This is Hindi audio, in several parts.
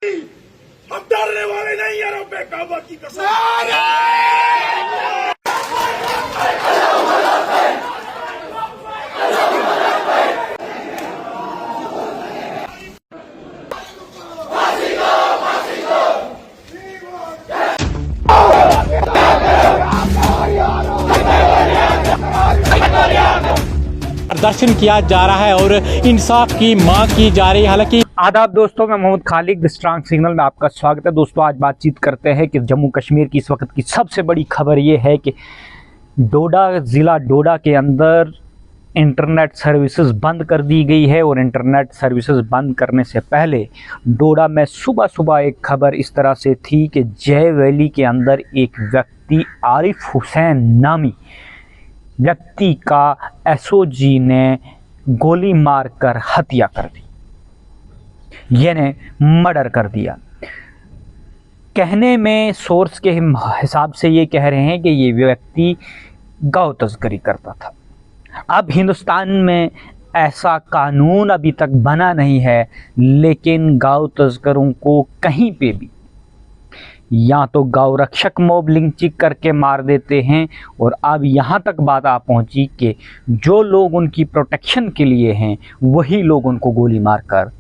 हम डरने वाले नहीं है, रब्बे काबा की कसम। प्रदर्शन किया जा रहा है और इंसाफ की मांग की जा रही है। हालांकि आदाब दोस्तों, मैं Mohammed Khalid, the strong signal में आपका स्वागत है। दोस्तों, आज बातचीत करते हैं कि जम्मू कश्मीर की इस वक्त की सबसे बड़ी खबर ये है कि ज़िला डोडा के अंदर इंटरनेट सर्विसेज बंद कर दी गई है। और इंटरनेट सर्विसेज बंद करने से पहले डोडा में सुबह सुबह एक खबर इस तरह से थी कि जय वैली के अंदर एक व्यक्ति आरिफ हुसैन नामी व्यक्ति का एसओजी ने गोली मारकर हत्या कर दी, यानी मर्डर कर दिया। कहने में सोर्स के हिसाब से ये कह रहे हैं कि ये व्यक्ति गौ तस्करी करता था। अब हिंदुस्तान में ऐसा कानून अभी तक बना नहीं है, लेकिन गौ तस्करों को कहीं पे भी या तो गौ रक्षक मॉब लिंचिंग करके मार देते हैं, और अब यहाँ तक बात आ पहुँची कि जो लोग उनकी प्रोटेक्शन के लिए हैं वही लोग उनको गोली मारकर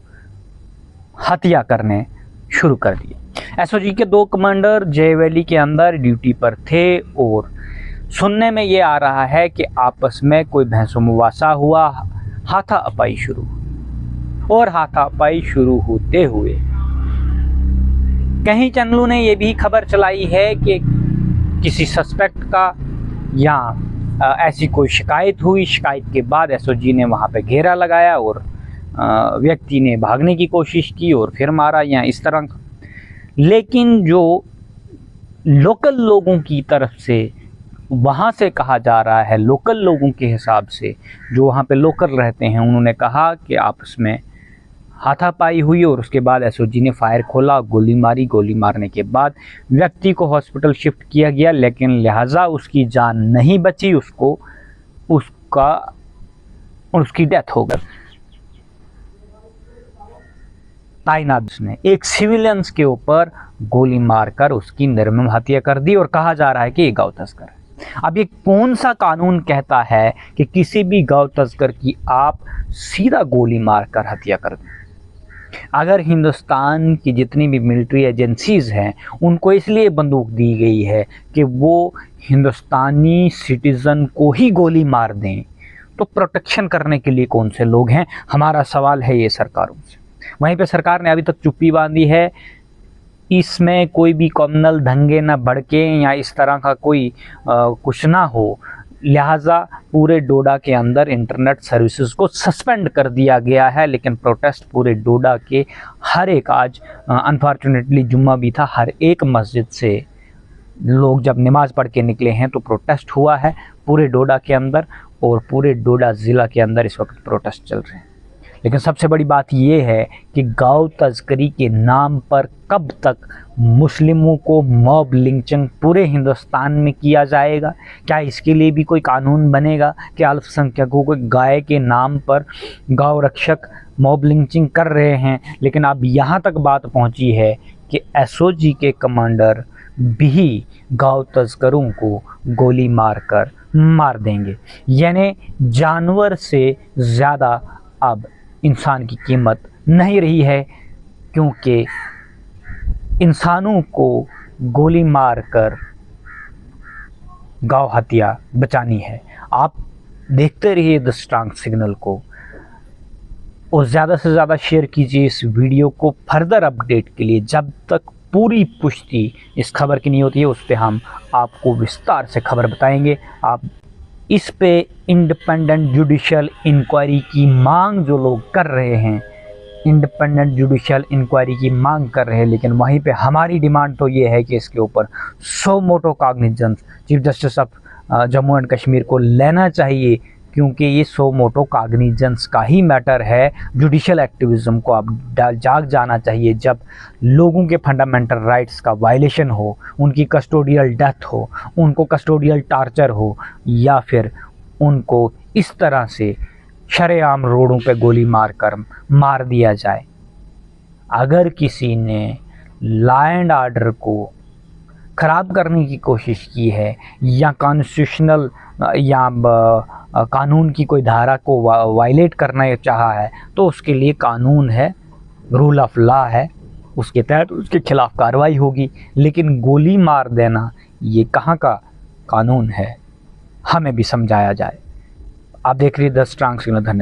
हत्या करने शुरू कर दिए। एसओजी के 2 कमांडर जय वैली के अंदर ड्यूटी पर थे और सुनने में ये आ रहा है कि आपस में कोई भैंसों मुवासा हुआ, हाथापाई शुरू, और हाथापाई शुरू होते हुए कहीं चैनलों ने ये भी खबर चलाई है कि किसी सस्पेक्ट का या ऐसी कोई शिकायत हुई। शिकायत के बाद एसओजी ने वहाँ पे घेरा लगाया और व्यक्ति ने भागने की कोशिश की और फिर मारा या इस तरह का। लेकिन जो लोकल लोगों की तरफ से वहाँ से कहा जा रहा है, लोकल लोगों के हिसाब से जो वहाँ पे लोकल रहते हैं, उन्होंने कहा कि आपस में हाथापाई हुई और उसके बाद एसओजी ने फायर खोला, गोली मारी। गोली मारने के बाद व्यक्ति को हॉस्पिटल शिफ्ट किया गया, लेकिन लिहाजा उसकी जान नहीं बची, उसकी डेथ हो गई। ताइनात ने एक सिविलियंस के ऊपर गोली मारकर उसकी निर्मम हत्या कर दी और कहा जा रहा है कि ये गौ तस्कर है। अब ये कौन सा कानून कहता है कि किसी भी गौ तस्कर की आप सीधा गोली मारकर हत्या कर दें? अगर हिंदुस्तान की जितनी भी मिलिट्री एजेंसीज़ हैं उनको इसलिए बंदूक दी गई है कि वो हिंदुस्तानी सिटीज़न को ही गोली मार दें, तो प्रोटेक्शन करने के लिए कौन से लोग हैं? हमारा सवाल है ये सरकारों से। वहीं पे सरकार ने अभी तक चुप्पी बांधी है। इसमें कोई भी कम्युनल दंगे ना भड़के या इस तरह का कोई कुछ ना हो, लिहाजा पूरे डोडा के अंदर इंटरनेट सर्विसेज को सस्पेंड कर दिया गया है। लेकिन प्रोटेस्ट पूरे डोडा के हर एक, आज अनफॉर्चुनेटली जुम्मा भी था, हर एक मस्जिद से लोग जब नमाज़ पढ़ के निकले हैं तो प्रोटेस्ट हुआ है पूरे डोडा के अंदर, और पूरे डोडा ज़िला के अंदर इस वक्त प्रोटेस्ट चल रहे हैं। लेकिन सबसे बड़ी बात यह है कि गौ तस्करी के नाम पर कब तक मुस्लिमों को मॉब लिंचिंग पूरे हिंदुस्तान में किया जाएगा? क्या इसके लिए भी कोई कानून बनेगा कि अल्पसंख्यकों को गाय के नाम पर गौ रक्षक मॉब लिंचिंग कर रहे हैं? लेकिन अब यहाँ तक बात पहुँची है कि एसओजी के कमांडर भी गौ तस्करों को गोली मारकर मार देंगे, यानी जानवर से ज़्यादा अब इंसान की कीमत नहीं रही है, क्योंकि इंसानों को गोली मारकर गौ हत्या बचानी है। आप देखते रहिए द स्ट्रांग सिग्नल को और ज़्यादा से ज़्यादा शेयर कीजिए इस वीडियो को। फर्दर अपडेट के लिए जब तक पूरी पुष्टि इस खबर की नहीं होती है, उस पर हम आपको विस्तार से खबर बताएंगे। आप इस पे इंडिपेंडेंट जुडिशियल इंक्वायरी की मांग जो लोग कर रहे हैं, इंडिपेंडेंट जुडिशियल इंक्वायरी की मांग कर रहे हैं, लेकिन वहीं पे हमारी डिमांड तो ये है कि इसके ऊपर suo motu cognizance chief justice of Jammu and Kashmir को लेना चाहिए, क्योंकि ये सो मोटो कॉग्निजेंस का ही मैटर है। जुडिशियल एक्टिविज़म को अब जाग जाना चाहिए जब लोगों के फंडामेंटल राइट्स का वायलेशन हो, उनकी कस्टोडियल डेथ हो, उनको कस्टोडियल टार्चर हो, या फिर उनको इस तरह से शरेआम रोडों पे गोली मार दिया जाए। अगर किसी ने लॉ एंड ऑर्डर को ख़राब करने की कोशिश की है या कॉन्स्टिट्यूशनल या कानून की कोई धारा को वायलेट करना चाहा है, तो उसके लिए कानून है, रूल ऑफ लॉ है, उसके तहत उसके खिलाफ कार्रवाई होगी। लेकिन गोली मार देना ये कहाँ का कानून है, हमें भी समझाया जाए। आप देख रही 10 स्ट्रांग सिग्नल। धन्यवाद।